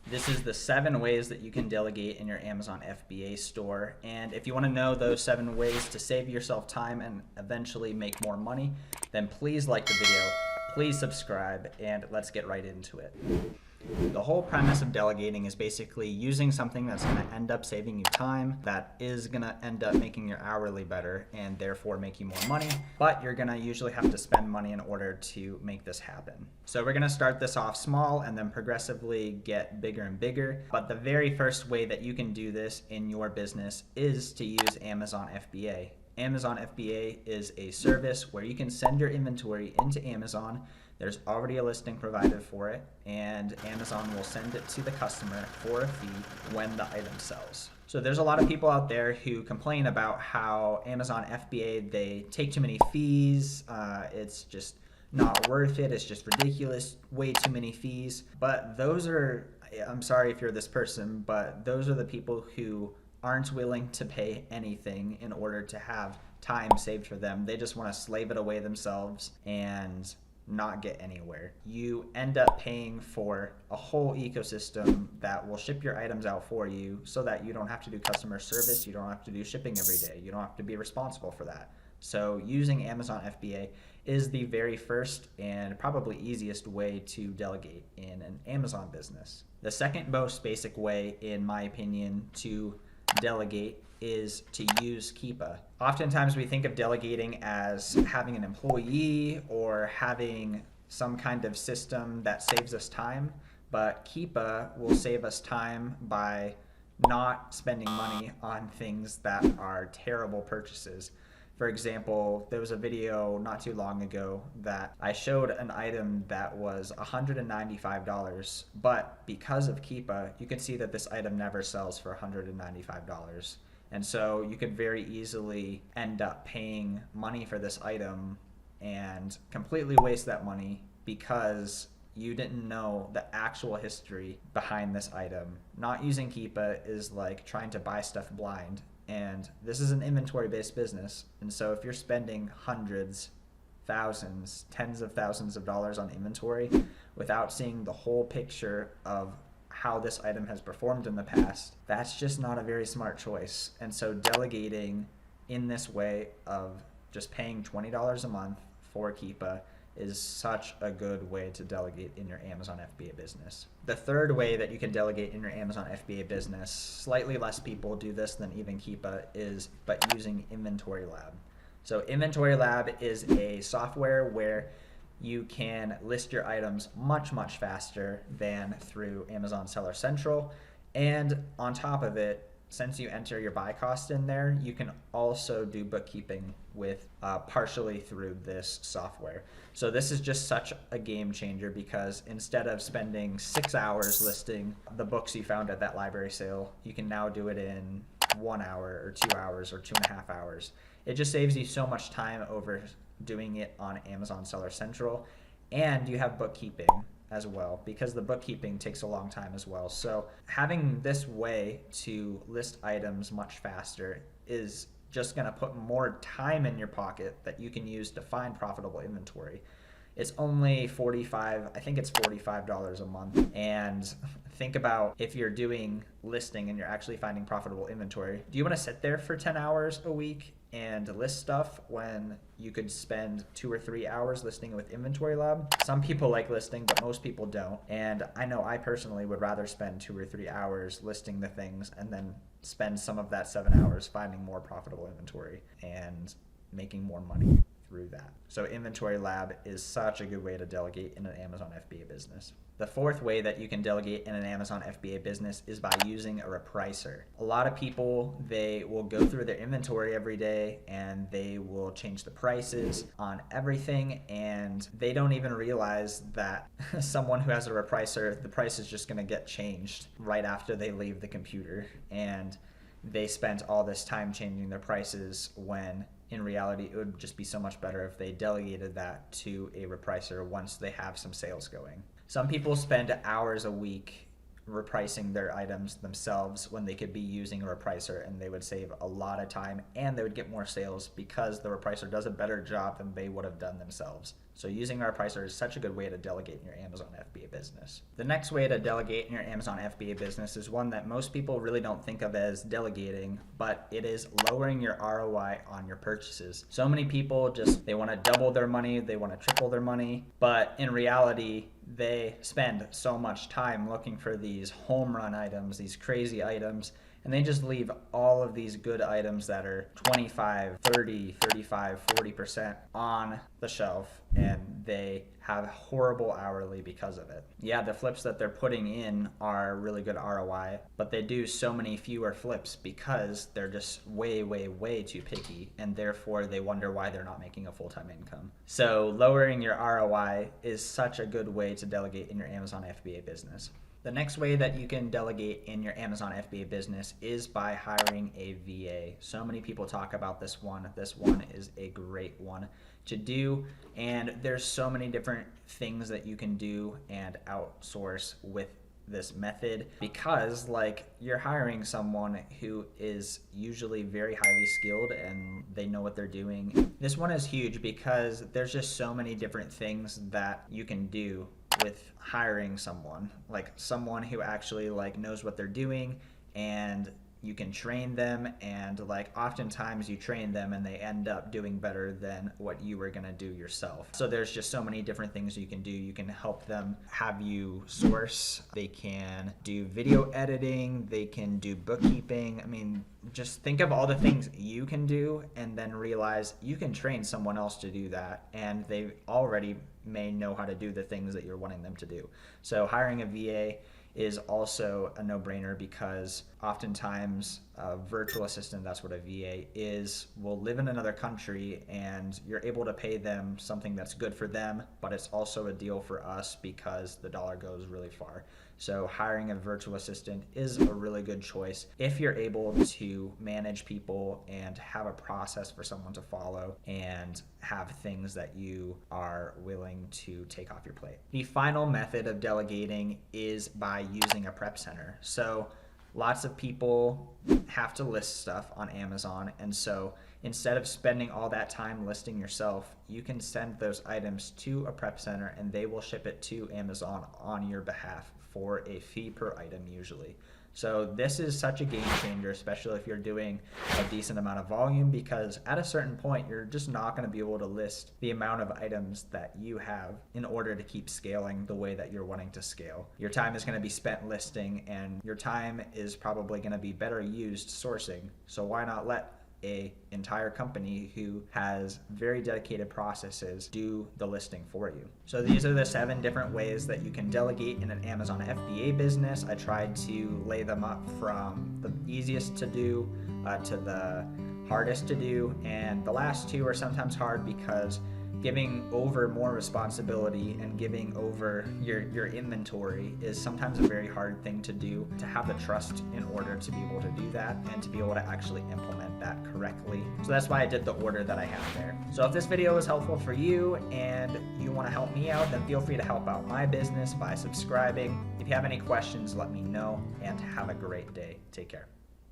This is the 7 ways that you can delegate in your Amazon FBA store. And if you want to know those 7 ways to save yourself time and eventually make more money, then please like the video, please subscribe, and let's get right into it. The whole premise of delegating is basically using something that's going to end up saving you time, that is going to end up making your hourly better and therefore make you more money, but you're going to usually have to spend money in order to make this happen. So we're going to start this off small and then progressively get bigger and bigger. But the very first way that you can do this in your business is to use Amazon FBA. Amazon FBA is a service where you can send your inventory into Amazon. There's already a listing provided for it, and Amazon will send it to the customer for a fee when the item sells. So there's a lot of people out there who complain about how Amazon FBA, they take too many fees, it's just not worth it, it's just ridiculous, way too many fees. But those are, I'm sorry if you're this person, but those are the people who aren't willing to pay anything in order to have time saved for them. They just want to slave it away themselves and not get anywhere. You end up paying for a whole ecosystem that will ship your items out for you so that you don't have to do customer service, you don't have to do shipping every day, you don't have to be responsible for that. So using Amazon FBA is the very first and probably easiest way to delegate in an Amazon business. The second most basic way, in my opinion, to delegate is to use Keepa. Oftentimes we think of delegating as having an employee or having some kind of system that saves us time, but Keepa will save us time by not spending money on things that are terrible purchases. For example, there was a video not too long ago that I showed an item that was $195, but because of Keepa, you can see that this item never sells for $195. And so you could very easily end up paying money for this item and completely waste that money because you didn't know the actual history behind this item. Not using Keepa is like trying to buy stuff blind. And this is an inventory-based business. And so if you're spending hundreds, thousands, tens of thousands of dollars on inventory without seeing the whole picture of how this item has performed in the past, that's just not a very smart choice. And so delegating in this way of just paying $20 a month for Keepa is such a good way to delegate in your Amazon FBA business. The third way that you can delegate in your Amazon FBA business, slightly less people do this than even Keepa, is by using Inventory Lab. So Inventory Lab is a software where you can list your items much, much faster than through Amazon Seller Central. And on top of it, since you enter your buy cost in there, you can also do bookkeeping with partially through this software. So this is just such a game changer because instead of spending 6 hours listing the books you found at that library sale, you can now do it in 1 hour or 2 hours or 2.5 hours. It just saves you so much time over doing it on Amazon Seller Central, and you have bookkeeping as well because the bookkeeping takes a long time as well. So having this way to list items much faster is just going to put more time in your pocket that you can use to find profitable inventory. It's only I think it's $45 a month. And think about if you're doing listing and you're actually finding profitable inventory. Do you want to sit there for 10 hours a week and list stuff when you could spend 2 or 3 hours listing with Inventory Lab? Some people like listing, but most people don't. And I know I personally would rather spend 2 or 3 hours listing the things and then spend some of that 7 hours finding more profitable inventory and making more money through that. So Inventory Lab is such a good way to delegate in an Amazon FBA business. The fourth way that you can delegate in an Amazon FBA business is by using a repricer. A lot of people, they will go through their inventory every day and they will change the prices on everything, and they don't even realize that someone who has a repricer, the price is just going to get changed right after they leave the computer, and they spent all this time changing their prices when in reality it would just be so much better if they delegated that to a repricer once they have some sales going. Some people spend hours a week repricing their items themselves when they could be using a repricer, and they would save a lot of time and they would get more sales because the repricer does a better job than they would have done themselves. So using a repricer is such a good way to delegate in your Amazon FBA business. The next way to delegate in your Amazon FBA business is one that most people really don't think of as delegating, but it is lowering your ROI on your purchases. So many people they want to double their money, they want to triple their money, but in reality, they spend so much time looking for these home run items, these crazy items, and they just leave all of these good items that are 25, 30, 35, 40% on the shelf, and they have horrible hourly because of it. Yeah, the flips that they're putting in are really good ROI, but they do so many fewer flips because they're just way, way, way too picky, and therefore they wonder why they're not making a full-time income. So lowering your ROI is such a good way to delegate in your Amazon FBA business. The next way that you can delegate in your Amazon FBA business is by hiring a VA. So many people talk about this one. This one is a great one to do, and there's so many different things that you can do and outsource with this method, because you're hiring someone who is usually very highly skilled and they know what they're doing. This one is huge because there's just so many different things that you can do with hiring someone, like someone who actually knows what they're doing, and you can train them, and oftentimes you train them and they end up doing better than what you were gonna do yourself. So there's just so many different things you can do. You can help them have you source, they can do video editing, they can do bookkeeping. I mean, just think of all the things you can do and then realize you can train someone else to do that, and they already may know how to do the things that you're wanting them to do. So hiring a VA is also a no-brainer, because oftentimes a virtual assistant, that's what a VA is, will live in another country, and you're able to pay them something that's good for them, but it's also a deal for us because the dollar goes really far. So hiring a virtual assistant is a really good choice if you're able to manage people and have a process for someone to follow and have things that you are willing to take off your plate. The final method of delegating is by using a prep center. So lots of people have to list stuff on Amazon, and so instead of spending all that time listing yourself, you can send those items to a prep center and they will ship it to Amazon on your behalf for a fee per item usually. So this is such a game changer, especially if you're doing a decent amount of volume, because at a certain point, you're just not going to be able to list the amount of items that you have in order to keep scaling the way that you're wanting to scale. Your time is going to be spent listing, and your time is probably going to be better used sourcing. So why not let an entire company who has very dedicated processes do the listing for you? So these are the 7 different ways that you can delegate in an Amazon FBA business. I tried to lay them up from the easiest to do to the hardest to do, and the last 2 are sometimes hard because giving over more responsibility and giving over your inventory is sometimes a very hard thing to do, to have the trust in order to be able to do that and to be able to actually implement that correctly. So that's why I did the order that I have there. So if this video was helpful for you and you want to help me out, then feel free to help out my business by subscribing. If you have any questions, let me know, and have a great day. Take care.